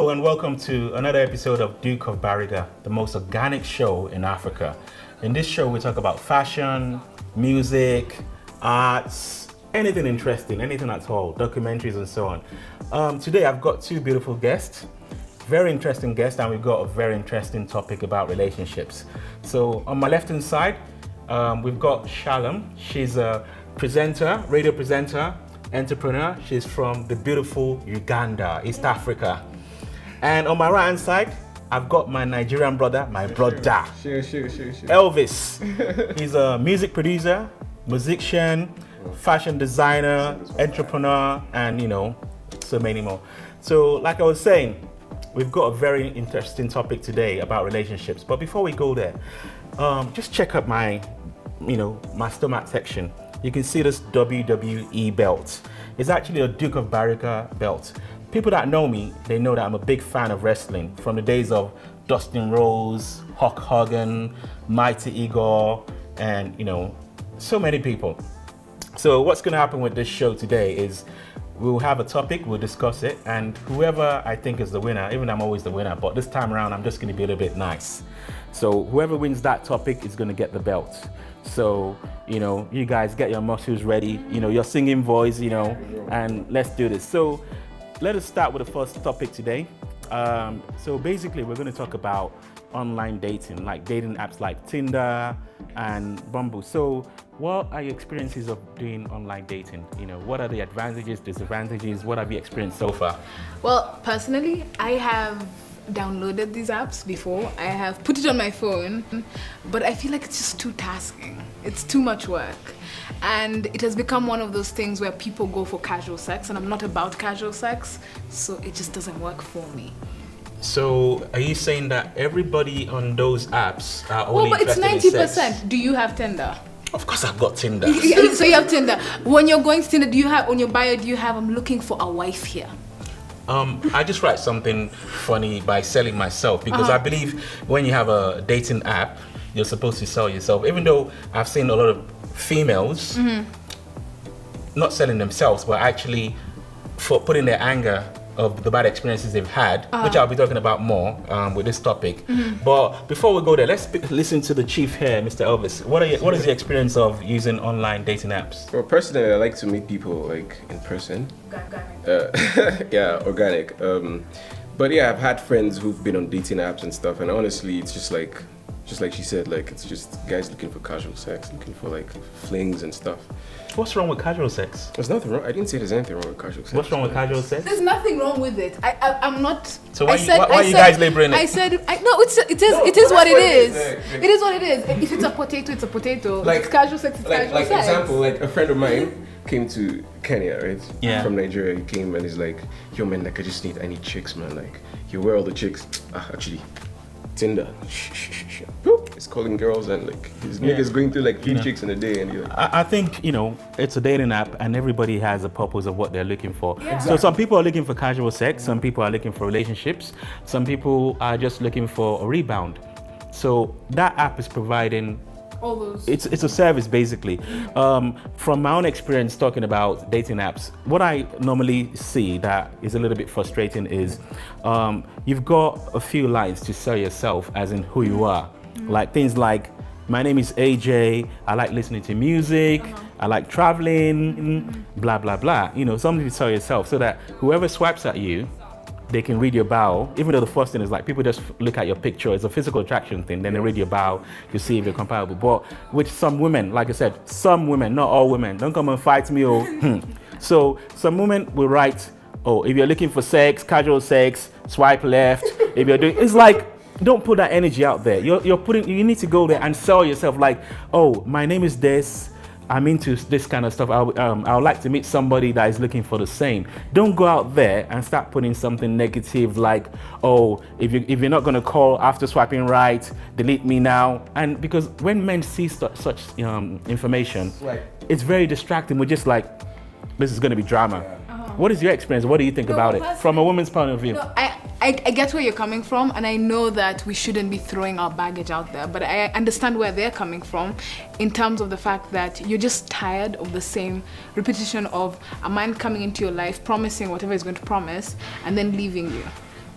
Hello and welcome to another episode of Duke of Bariga, the most organic show in Africa. In this show we talk about fashion, music, arts, anything interesting, anything at all, documentaries and so on. Today I've got two beautiful guests, very interesting guests, and we've got a very interesting topic about relationships. So on my left hand side, we've got SHALOM. She's a presenter, radio presenter, entrepreneur. She's from the beautiful Uganda, East Africa. And on my right hand side, I've got my Nigerian brother, Sure. ELVIS. He's a music producer, musician, fashion designer, entrepreneur, and so many more. So like I was saying, we've got a very interesting topic today about relationships. But before we go there, just check out my stomach section. You can see this WWE belt. It's actually a Duke of Bariga belt. People that know me, they know that I'm a big fan of wrestling from the days of Dustin Rhodes, Hulk Hogan, Mighty Igor, and so many people. So what's going to happen with this show today is we'll have a topic, we'll discuss it, and whoever I think is the winner, even though I'm always the winner, but this time around I'm just going to be a little bit nice. So whoever wins that topic is going to get the belt. So, you guys get your muscles ready, your singing voice, and let's do this. So let us start with the first topic today. So basically we're going to talk about online dating, like dating apps like Tinder and Bumble. So what are your experiences of doing online dating? What are the advantages, disadvantages? What have you experienced so far? Well, personally, I have downloaded these apps before. I have put it on my phone, but I feel like it's just too tasking. It's too much work. And it has become one of those things where people go for casual sex, and I'm not about casual sex, so it just doesn't work for me. So are you saying that everybody on those apps are only but it's interested in 90%. sex? Do you have Tinder? Of course I've got Tinder. So you have Tinder. When you're going to Tinder, do you have on your bio, I'm looking for a wife here? I just write something funny by selling myself, because I believe when you have a dating app, you're supposed to sell yourself. Even though I've seen a lot of females not selling themselves, but actually for putting their anger of the bad experiences they've had, which I'll be talking about more with this topic. But before we go there, let's listen to the chief here, Mr. Elvis. What is your experience of using online dating apps? Well, personally, I like to meet people like in person. Organic. Yeah, organic. But yeah, I've had friends who've been on dating apps and stuff, and honestly, it's just like she said, like it's just guys looking for casual sex, looking for like flings and stuff. What's wrong with casual sex? There's nothing wrong. I didn't say there's anything wrong with casual sex. What's wrong with casual sex? There's nothing wrong with it. I'm not. So why are you guys laboring it? I said no. It is what it is. It is what it is. If it's a potato, it's a potato. Like, if it's casual sex, it's casual sex. Like example, like a friend of mine came to Kenya, right? Yeah. From Nigeria, he came and he's like, "Yo man, like I need chicks, man. Like, where are all the chicks? Actually, Tinder. He's calling girls and like his niggas going through like 3 chicks in a day, and he's like, I think it's a dating app, and everybody has a purpose of what they're looking for. Yeah. So some people are looking for casual sex, some people are looking for relationships, some people are just looking for a rebound. So that app is providing all those. It's a service basically. From my own experience talking about dating apps, what I normally see that is a little bit frustrating is you've got a few lines to sell yourself, as in who you are. Like things like, my name is AJ, I like listening to music, I like traveling, blah, blah, blah. Something to sell yourself so that whoever swipes at you, they can read your bio, even though the first thing is like people just look at your picture. It's a physical attraction thing. Then they read your bio to see if you're compatible. But with some women, like I said, some women, not all women, don't come and fight me. So some women will write, if you're looking for sex, casual sex, swipe left. If you're doing, it's like, don't put that energy out there. You need to go there and sell yourself. Like, my name is this. I'm into this kind of stuff. I would like to meet somebody that is looking for the same. Don't go out there and start putting something negative like, if you're not going to call after swiping right, delete me now. And because when men see such information, it's very distracting. We're just like, this is going to be drama. What is your experience? What do you think about it from a woman's point of view? I get where you're coming from, and I know that we shouldn't be throwing our baggage out there, but I understand where they're coming from in terms of the fact that you're just tired of the same repetition of a man coming into your life, promising whatever he's going to promise, and then leaving you.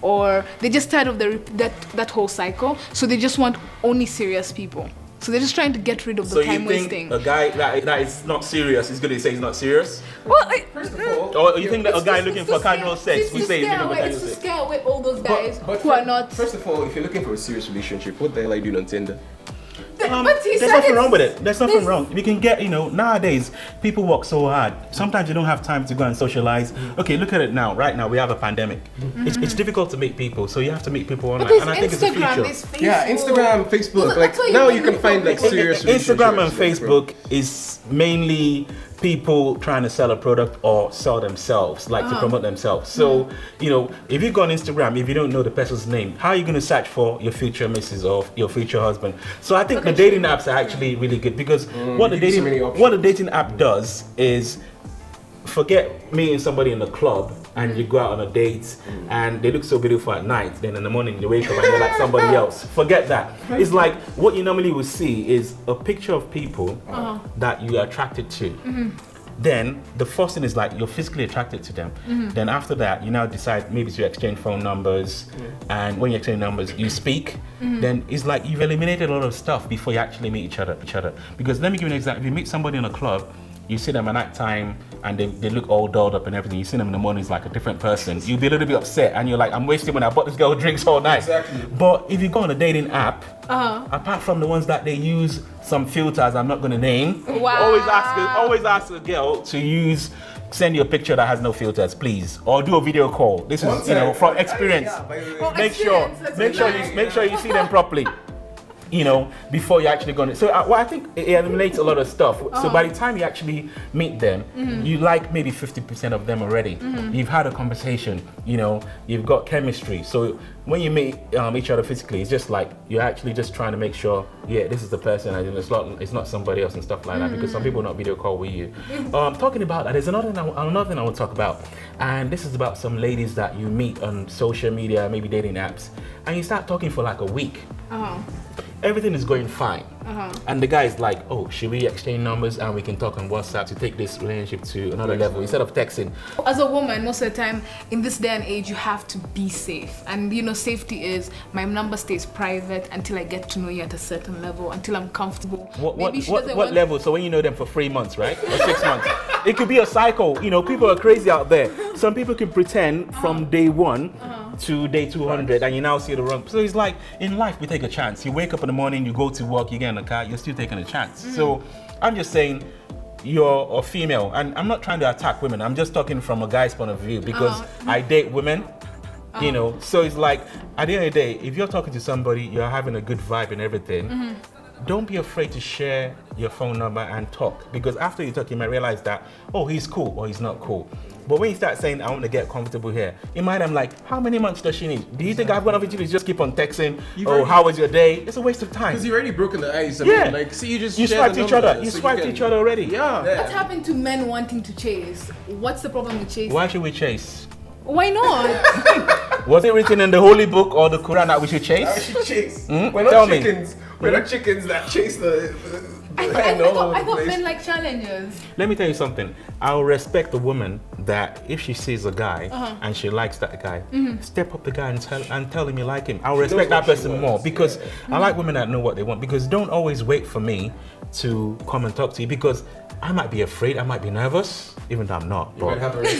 or they just tired of that whole cycle. So they just want only serious people. So they're just trying to get rid of the time wasting. So you think a guy that is not serious is going to say he's not serious? Well, First of all, Or you think that a guy looking for casual sex will say he's looking for casual it's to sex? scare away all those guys but who are not. First of all, if you're looking for a serious relationship, what the hell are you doing on Tinder? But he There's said nothing it's- wrong with it. There's nothing wrong. We can get, nowadays people work so hard. Sometimes you don't have time to go and socialize. Okay, look at it now. Right now we have a pandemic. It's difficult to meet people, so you have to meet people online. But there's And I think it's the Instagram, future. there's Facebook. Yeah, Instagram, Facebook. Well, Like that's why now you you can look find for like serious Instagram and relationships, bro. Facebook is mainly people trying to sell a product or sell themselves, like to promote themselves. So, if you go on Instagram, if you don't know the person's name, how are you going to search for your future missus or your future husband? So I think the dating apps are actually really good because what the you give so many dating app does is forget meeting somebody in the club and you go out on a date and they look so beautiful at night, then in the morning you wake up and you're like somebody else. Forget that. It's like what you normally would see is a picture of people that you are attracted to. Then the first thing is like you're physically attracted to them. Then after that, you now decide maybe to exchange phone numbers, and when you exchange numbers, you speak. Then it's like you've eliminated a lot of stuff before you actually meet each other. Because let me give you an example. If you meet somebody in a club, you see them at night time and they look all dolled up and everything. You see them in the morning, it's like a different person. You'll be a little bit upset and you're like, I'm wasting when I bought this girl drinks all night. Exactly. But if you go on a dating app, apart from the ones that they use some filters I'm not gonna name, Wow. always ask a girl to send you a picture that has no filters, please, or do a video call. This is from experience. Make sure you see them properly. Before you actually go on it. So I think it eliminates a lot of stuff. So by the time you actually meet them, you like maybe 50% of them already. You've had a conversation, you've got chemistry. So when you meet each other physically, it's just like you're actually just trying to make sure, this is the person, and it's not somebody else and stuff like that, because some people will not video call with you. Talking about that, there's another thing I want to talk about, and this is about some ladies that you meet on social media, maybe dating apps, and you start talking for like a week. Everything is going fine. And the guy is like, oh, should we exchange numbers and we can talk on WhatsApp to take this relationship to another level instead of texting? As a woman, most of the time in this day and age, you have to be safe. And safety is my number stays private until I get to know you at a certain level, until I'm comfortable. What level? So when you know them for 3 months, right? Or 6 months. It could be a cycle. People are crazy out there. Some people can pretend from day one to day 200 and you now see the wrong. So it's like in life we take a chance. You wake up in the morning, you go to work, you get in the car, you're still taking a chance. So I'm just saying you're a female, and I'm not trying to attack women. I'm just talking from a guy's point of view because I date women. So it's like at the end of the day, if you're talking to somebody, you're having a good vibe and everything, don't be afraid to share your phone number and talk, because after you talk you might realize that, oh, he's cool or he's not cool. But when you start saying, I want to get comfortable here, in mind I'm like, how many months does she need? Do you think I've got enough to just keep on texting? How was your day? It's a waste of time. Because you've already broken the ice. You swiped each other. You swiped each other already. Yeah. What's happened to men wanting to chase? What's the problem with chasing? Why should we chase? Why not? Was it written in the holy book or the Quran that we should chase? I should chase. Tell We're not me. chickens. We're not chickens that chase the I thought men like challenges. Let me tell you something. I'll respect a woman that if she sees a guy and she likes that guy, step up the guy and tell him you like him. I'll respect that person more, because I like women that know what they want. Because don't always wait for me to come and talk to you, because I might be afraid, I might be nervous, even though I'm not. You might have a rest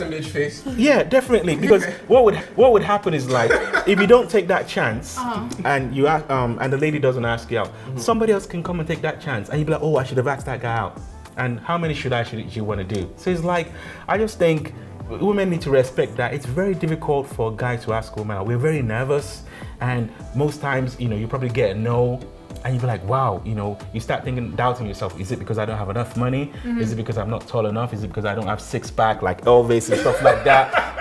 in bitch face. Yeah, definitely. Because what would happen is, like, if you don't take that chance and you and the lady doesn't ask you out, somebody else can come and take that chance, and you'd be like, oh, I should have asked that guy out. And how many should you want to do? So it's like, I just think women need to respect that. It's very difficult for a guy to ask a woman out. We're very nervous, and most times, you probably get a no. And you'd be like, wow, you start doubting yourself. Is it because I don't have enough money? Is it because I'm not tall enough? Is it because I don't have six pack like ELVIS and stuff like that?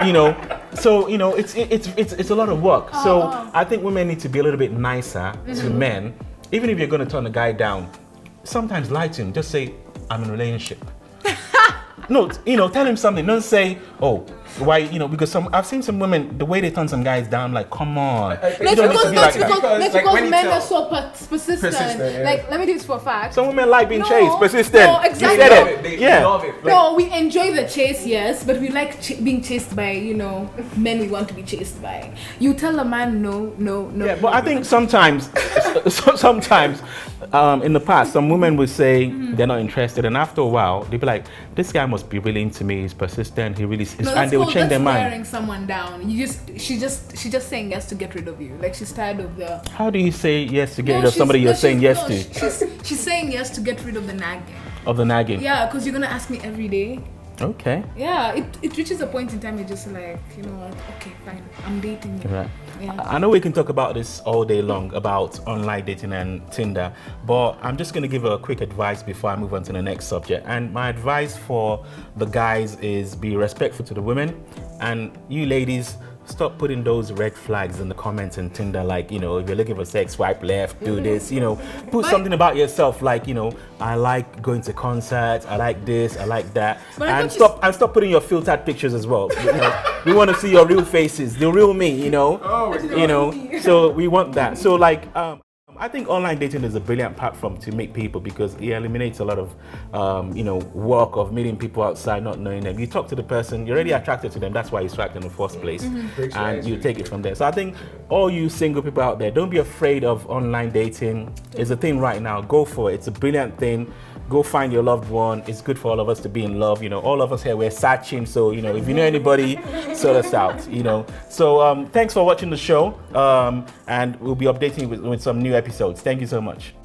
So it's a lot of work. So I think women need to be a little bit nicer to men. Even if you're going to turn a guy down, sometimes lie to him. Just say, I'm in a relationship. No, tell him something. Don't say, oh, Why, you know, because I've seen some women, the way they turn some guys down, like, come on. No, it's because men are so persistent. Yeah. Like, let me do this for a fact. Some women like being chased, persistent. No, exactly. You said it. They love it. No, we enjoy the chase, yes, but we like being chased by, you know, men we want to be chased by. You tell a man no. Yeah, but I think sometimes in the past, some women would say they're not interested, and after a while, they'd be like, "This guy must be really into me. He's persistent. He really is," and they would change their mind. Wearing someone down. She's just saying yes to get rid of you. Like, she's tired of the. How do you say yes to get rid of somebody you're saying yes to? She's saying yes to get rid of the nagging. Of the nagging. Yeah, because you're gonna ask me every day. Okay. Yeah, it reaches a point in time you're just like, you know what? Okay, fine. I'm dating you. Right. Yeah. I know we can talk about this all day long about online dating and Tinder, but I'm just going to give a quick advice before I move on to the next subject. And my advice for the guys is be respectful to the women, and you ladies, stop putting those red flags in the comments in Tinder, like, you know, if you're looking for sex, swipe left, do this, you know, put something about yourself, like, you know, I like going to concerts, I like this, I like that, and stop putting your filtered pictures as well. You know, we want to see your real faces, the real me, you know, so we want that. So like, I think online dating is a brilliant platform to meet people because it eliminates a lot of, you know, work of meeting people outside, not knowing them. You talk to the person, you're already attracted to them. That's why you swiped in the first place, and you take it from there. So I think all you single people out there, don't be afraid of online dating. It's a thing right now. Go for it. It's a brilliant thing. Go find your loved one. It's good for all of us to be in love. You know, all of us here, we're searching. So, you know, if you know anybody, sort us out, you know. So thanks for watching the show. And we'll be updating you with some new episodes. Thank you so much.